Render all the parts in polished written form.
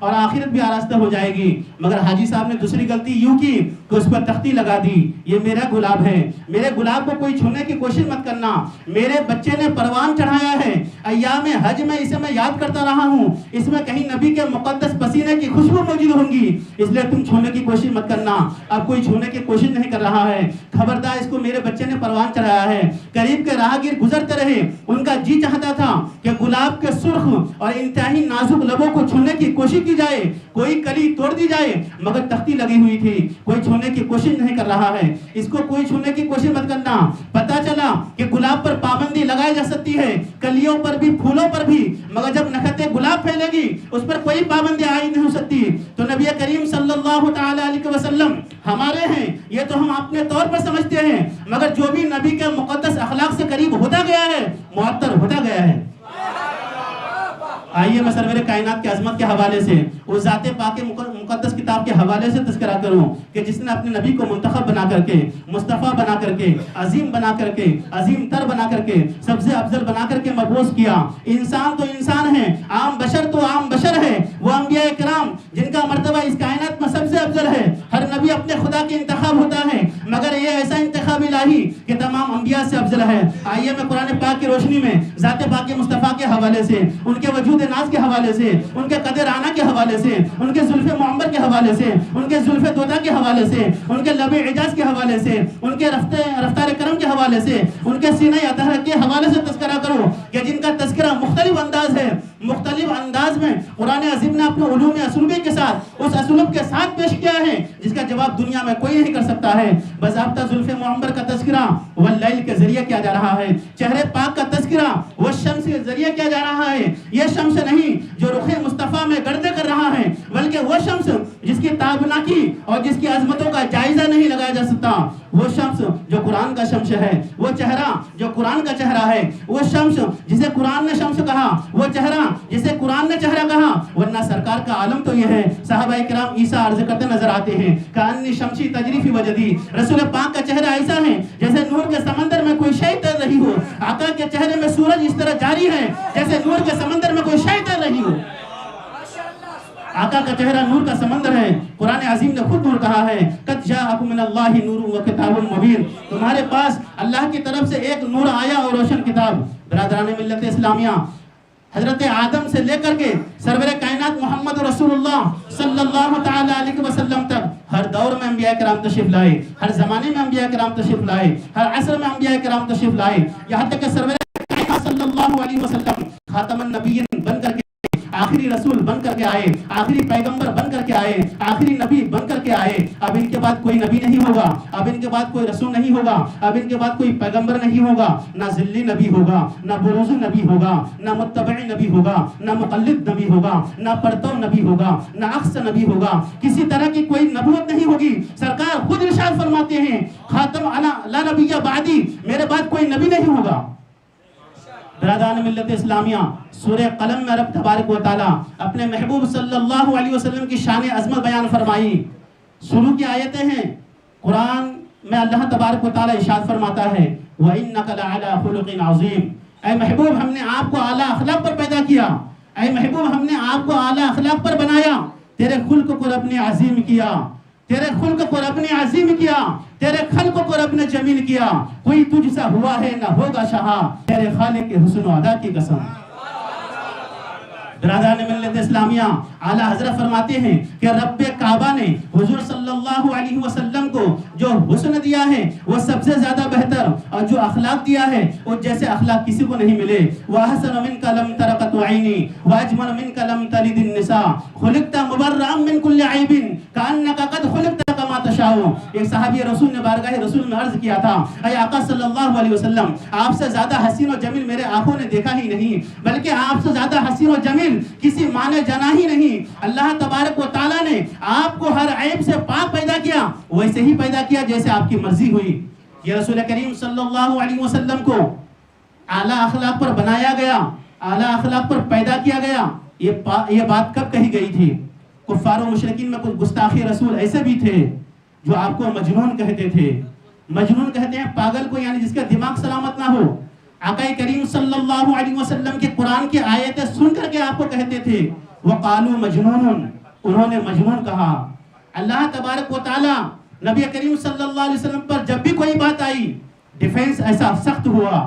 اور آخرت بھی آراستہ ہو جائے گی. مگر حاجی صاحب نے دوسری غلطی یوں کی کہ اس پر تختی لگا دی, یہ میرا گلاب ہے, میرے گلاب کو کوئی چھونے کی کوشش مت کرنا, میرے بچے نے پروان چڑھایا ہے, ایام حج میں اسے میں یاد کرتا رہا ہوں, اس میں کہیں نبی کے مقدس پسینے کی خوشبو موجود ہوں گی, اس لیے تم چھونے کی کوشش مت کرنا. اب کوئی چھونے کی کوشش نہیں کر رہا ہے, خبردار اس کو میرے بچے نے پروان چڑھایا ہے. قریب کے راہگیر گزرتے رہے, ان کا جی چاہتا تھا کہ گلاب کے سرخ اور انتہائی نازک لبوں کو چھونے کی کوشش کی جائے, کوئی کلی توڑ دی جائے, مگر تختی لگی ہوئی تھی, کوئی چھونے کی کوشش نہیں کر رہا ہے. اس کو کوئی چھونے کی کوشش مت کرنا. پتا چلا کہ گلاب پر پابندی لگائی جا سکتی ہے, کلیوں پر بھی, پھولوں پر بھی, مگر جب نخت گلاب پھیلے گی اس پر کوئی پابندی عائد نہیں ہو سکتی. تو نبی کریم صلی اللہ تعالی علیہ وسلم ہمارے ہیں, یہ تو ہم اپنے طور پر سمجھتے ہیں, مگر جو بھی نبی کے مقدس اخلاق سے قریب ہوتا گیا ہے معطر ہوتا گیا ہے. آئیے میں سرور کائنات کی عظمت کے حوالے سے اس ذات پاک مقدس کتاب کے حوالے سے تذکرہ کروں کہ جس نے اپنے نبی کو منتخب بنا کر کے, مصطفیٰ بنا کر کے, عظیم بنا کر کے, عظیم تر بنا کر کے, سب سے افضل بنا کر کے مبعوث کیا. انسان تو انسان ہے, عام بشر تو عام بشر ہے. وہ انبیاء کرام جن کا مرتبہ اس کائنات میں سب سے افضل ہے. ہر نبی اپنے خدا کے انتخاب ہوتا ہے, مگر یہ ایسا انتخاب الہی کہ تمام انبیاء سے افضل ہے. آئیے میں قرآن پاک کی روشنی میں ذات پاک مصطفیٰ کے حوالے سے, ان کے وجود ناز کے حوالے سے, ان کے قد رانا کے حوالے سے, ان کے زلف معمر کے حوالے سے, ان کے زلف دوتا کے حوالے سے, ان کے لب اعجاز کے حوالے سے, ان کے رفتار کرم کے حوالے سے, ان کے سینہ اطہر کے حوالے سے تذکرہ کرو کہ جن کا تذکرہ مختلف انداز ہے. مختلف انداز میں قرآن عظیم نے اپنے علوم اسلوبی کے ساتھ, اس اسلوب کے ساتھ پیش کیا ہے جس کا جواب دنیا میں کوئی نہیں کر سکتا ہے. باضابطہ زلف معمر کا تذکرہ واللیل کے ذریعے کیا جا رہا ہے, چہرے پاک کا تذکرہ والشمس کے ذریعے کیا جا رہا ہے. یہ شمس نہیں جو رخ مصطفیٰ میں گردے کر رہا ہے, بلکہ وہ شمس جس کی تابناکی اور جس کی عظمتوں کا جائزہ نہیں لگایا جا سکتا. وہ شمس جو قرآن کا شمس ہے, وہ چہرہ جو قرآن کا چہرہ ہے, وہ شمس جسے قرآن نے شمس کہا, وہ چہرہ جسے قرآن نے چہرہ کہا. ورنہ سرکار کا عالم تو یہ ہے, صحابہ کرام عیسیٰ عرض کرتے نظر آتے ہیں کأنی شمسی تجری فی وجدی. رسول پاک کا چہرہ ایسا ہے جیسے نور کے سمندر میں کوئی شے تیر رہی ہو. آقا کے چہرے میں سورج اس طرح جاری ہے جیسے نور کے سمندر میں کوئی شے تیر رہی ہو. آقا کا چہرہ نور کا سمندر ہے. قرآن عظیم نے خود نور کہا ہے, قد جاءکم من اللہ نور و کتاب مبین, تمہارے پاس اللہ کی طرف سے ایک نور آیا اور روشن کتاب. برادران ملت اسلامیہ, حضرت آدم سے لے کر کے سرور کائنات محمد رسول اللہ صلی اللہ تعالی علیہ وسلم تک ہر دور میں انبیاء کرام تشریف لائے, ہر زمانے میں انبیاء کرام تشریف لائے, ہر عصر میں انبیاء کرام تشریف لائے, یہاں تک کہ سرور کائنات صلی اللہ علیہ وسلم خاتم النبیین بن کر کے, آخری رسول بن کر کے آئے, آخری پیغمبر بن کر کے آئے, آخری نبی بن کر کے آئے. اب ان کے بعد کوئی نبی نہیں ہوگا, اب ان کے بعد کوئی رسول نہیں ہوگا, اب ان کے بعد کوئی پیغمبر نہیں ہوگا. نہ ذلی نبی ہوگا, نہ بروز نبی ہوگا, نہ متبع نبی ہوگا, نہ مقلد نبی ہوگا, نہ پرتو نبی ہوگا, نہ اخص نبی ہوگا. کسی طرح کی کوئی نبوت نہیں ہوگی. سرکار خود ارشاد فرماتے ہیں خاتم لا نبی بعدی, میرے بعد کوئی نبی نہیں ہوگا. برادران ملت اسلامیہ, سورہ قلم میں رب تبارک و تعالی اپنے محبوب صلی اللہ علیہ وسلم کی شان عظمت بیان فرمائی. شروع کی آیتیں ہیں, قرآن میں اللہ تبارک و تعالی ارشاد فرماتا ہے وَإِنَّكَ لَعَلَىٰ خُلُقٍ عَظِيمٍ. اے محبوب, ہم نے آپ کو اعلیٰ اخلاق پر پیدا کیا. اے محبوب, ہم نے آپ کو اعلیٰ اخلاق پر بنایا. تیرے خلق کو رب نے عظیم کیا, تیرے خلق کو رب نے عظیم کیا, تیرے خلق کو رب نے جمیل کیا. کوئی تجھ سا ہوا ہے نہ ہوگا شہا, تیرے خالق کے حسن و ادا کی قسم. برادران ملت اسلامیہ, اعلیٰ حضرت فرماتے ہیں کہ رب کعبہ نے حضور صلی اللہ علیہ وسلم کو جو حسن دیا ہے وہ سب سے زیادہ بہتر, اور جو اخلاق دیا ہے وہ جیسے اخلاق کسی کو نہیں ملے. وَأَحْسَنَ مِنْكَ لَمْ تَرَ قَطُّ عَيْنِي وَأَجْمَلَ مِنْكَ لَمْ تَلِدِ النِّسَاءُ خُلِقْتَ مُبَرَّأً مِنْ كُلِّ عَيْبٍ كَأَنَّكَ قَدْ خُلِقْتَ كَمَا تَشَاءُ. ایک صحابی رسول نے بارگاہ رسول میں عرض کیا تھا, اے آقا صلی اللہ علیہ وسلم, آپ سے زیادہ حسین و جمیل میرے آنکھوں نے دیکھا ہی نہیں, بلکہ آپ سے زیادہ حسین و جمیل کسی ماں نے جانا ہی نہیں. اللہ تبارک و تعالیٰ نے آپ کو ہر عیب سے پاک پیدا کیا, ویسے ہی پیدا کیا جیسے آپ کی مرضی ہوئی. یہ رسول کریم صلی اللہ علیہ وسلم کو اعلیٰ اخلاق پر بنایا گیا, اعلیٰ اخلاق پر پیدا کیا گیا. یہ بات کب کہی گئی تھی؟ کفار و مشرکین میں کچھ گستاخی رسول ایسے بھی تھے جو آپ کو مجنون کہتے تھے. مجنون کہتے ہیں پاگل کو, یعنی جس کا دماغ سلامت نہ ہو. آقا کریم صلی اللہ علیہ وسلم کے قرآن کی آیتیں سن کر کے آپ کو کہتے تھے وقالوا مجنون، انہوں نے مجنون کہا۔ اللہ تبارک و تعالی نبی کریم صلی اللہ علیہ وسلم پر جب بھی کوئی بات آئی، ڈیفینس ایسا سخت ہوا،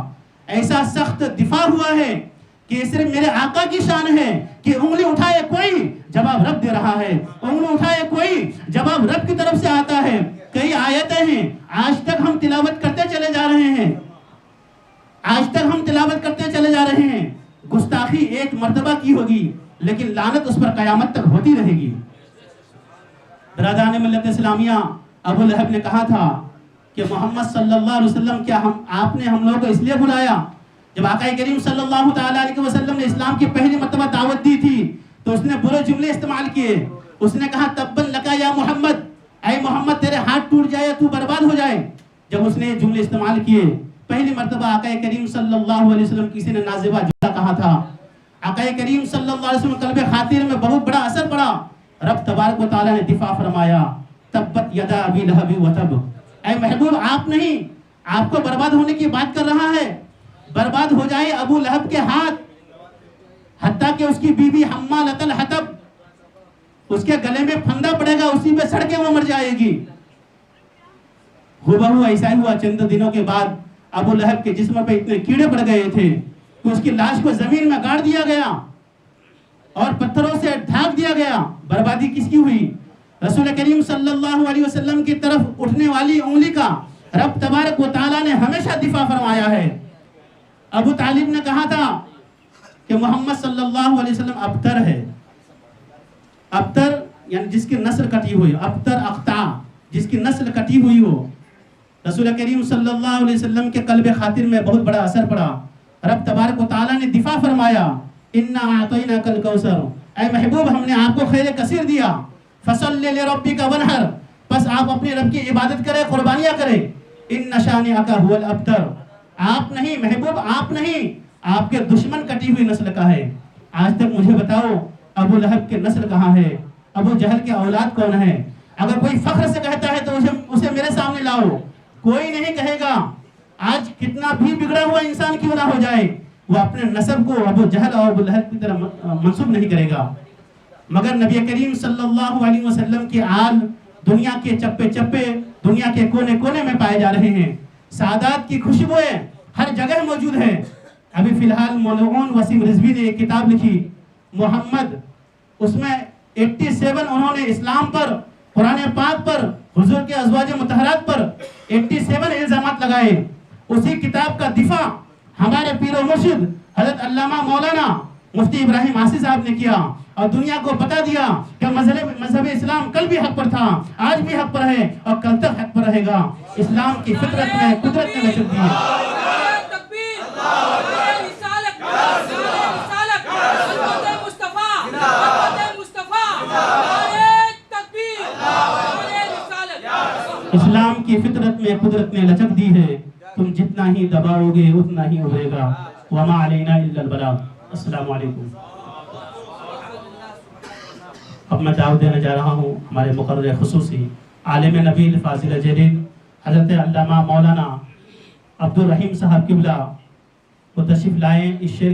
ایسا سخت دفاع ہوا ہے کہ صرف میرے آقا کی شان ہے کہ انگلی اٹھائے کوئی جواب رب دے رہا ہے، انگلی اٹھائے کوئی جواب رب کی طرف سے آتا ہے۔ کئی آیتیں ہیں آج تک ہم تلاوت کرتے چلے جا رہے ہیں، آج تک ہم تلاوت کرتے چلے جا رہے ہیں۔ گستاخی ایک مرتبہ کی ہوگی لیکن لعنت اس پر قیامت تک ہوتی رہے گی۔ برادران ملت اسلامیہ، ابو لہب نے کہا تھا کہ محمد صلی اللہ علیہ وسلم کیا آپ نے ہم لوگوں کو اس لیے بلایا؟ جب آقا کریم صلی اللہ تعالیٰ علیہ وسلم نے اسلام کی پہلی مرتبہ دعوت دی تھی تو اس نے برے جملے استعمال کیے۔ اس نے کہا تبن لکا یا محمد، اے محمد تیرے ہاتھ ٹوٹ جائے، تو برباد ہو جائے۔ جب اس نے یہ جملے استعمال کیے، پہلی مرتبہ آقا کریم صلی اللہ علیہ وسلم کسی نے نازیبہ جملہ کہا تھا۔ آقا کریم صلی اللہ علیہ وسلم قلب خاطر میں بہت بڑا اثر پڑا۔ رب تبارک و تعالیٰ نے دفاع فرمایا، تبت یدا ابی لہب وتب، اے محبوب آپ نہیں، آپ کو برباد ہونے کی بات کر رہا ہے، برباد ہو جائے ابو لہب کے ہاتھ، حتیٰ کہ اس کی بیوی حمالۃ الحطب، اس کے گلے میں پھندا پڑے گا، اسی پہ سڑ کے وہ مر جائے گی۔ ہو ایسا ہی ہوا۔ چند دنوں کے بعد ابو لہب کے جسم پہ اتنے کیڑے پڑ گئے تھے کہ اس کی لاش کو زمین میں گاڑ دیا گیا اور پتھروں سے ڈھانک دیا گیا۔ بربادی کس کی ہوئی؟ رسول کریم صلی اللہ علیہ وسلم کی طرف اٹھنے والی انگلی کا رب تبارک و تعالیٰ نے ہمیشہ دفاع فرمایا ہے۔ ابو طالب نے کہا تھا کہ محمد صلی اللہ علیہ وسلم ابتر ہے، ابتر یعنی جس کی نسل کٹی ہوئی، ابتر اقطع جس کی نسل کٹی ہوئی ہو۔ رسول کریم صلی اللہ علیہ وسلم کے قلب خاطر میں بہت بڑا اثر پڑا۔ رب تبارک و تعالیٰ نے دفاع فرمایا، اِنَّا أَعْطَيْنَاكَ الْكَوْثَرَ، اے محبوب ہم نے آپ کو خیر کثیر دیا، فَصَلِّ لِرَبِّكَ وَانْحَرْ، بس آپ اپنے رب کی عبادت کریں، قربانیاں کریں۔ إِنَّ شَانِئَكَ هُوَ الْأَبْتَرُ، آپ نہیں محبوب، آپ نہیں، آپ کے دشمن کٹی ہوئی نسل کا ہے۔ آج تک مجھے بتاؤ ابو لہب کے نسل کہاں ہے؟ ابو جہل کے اولاد کون ہے؟ اگر کوئی فخر سے کہتا ہے تو اسے میرے سامنے لاؤ، کوئی نہیں کہے گا۔ آج کتنا بھی بگڑا ہوا انسان کیوں نہ ہو جائے، وہ اپنے نسب کو ابو جہل اور ابو لہب کی طرح منسوب نہیں کرے گا۔ مگر نبی کریم صلی اللہ علیہ وسلم کے آل دنیا کے چپے چپے، دنیا کے کونے کونے میں پائے جا رہے ہیں۔ سعادات کی خوشبوئیں ہر جگہ موجود ہیں۔ ابھی فی الحال مولوی وسیم رضوی نے ایک کتاب لکھی محمد، اس میں 87 انہوں نے اسلام پر، قرآن پاک پر، حضور کے ازواج مطہرات پر 87 الزامات لگائے۔ اسی کتاب کا دفاع ہمارے پیر و مرشد حضرت علامہ مولانا مفتی ابراہیم عاصی صاحب نے کیا اور دنیا کو بتا دیا کہ مذہب اسلام کل بھی حق پر تھا، آج بھی حق پر ہے اور کل تک حق پر رہے گا۔ اسلام کی فطرت میں قدرت نے نشر دی ہے۔ اسلام کی فطرت میں قدرت نے لچک دی ہے، تم جتنا ہی دباؤ گے اتنا ہی ہوئے گا۔ وما علینا الا البلاغ۔ السلام علیکم۔ اب میں دعوت دینے جا رہا ہوں ہمارے مقرر خصوصی عالم نبیل فاضل جلیل حضرت علامہ مولانا عبد الرحیم صاحب قبلہ، وہ تشریف لائیں۔ اس شعر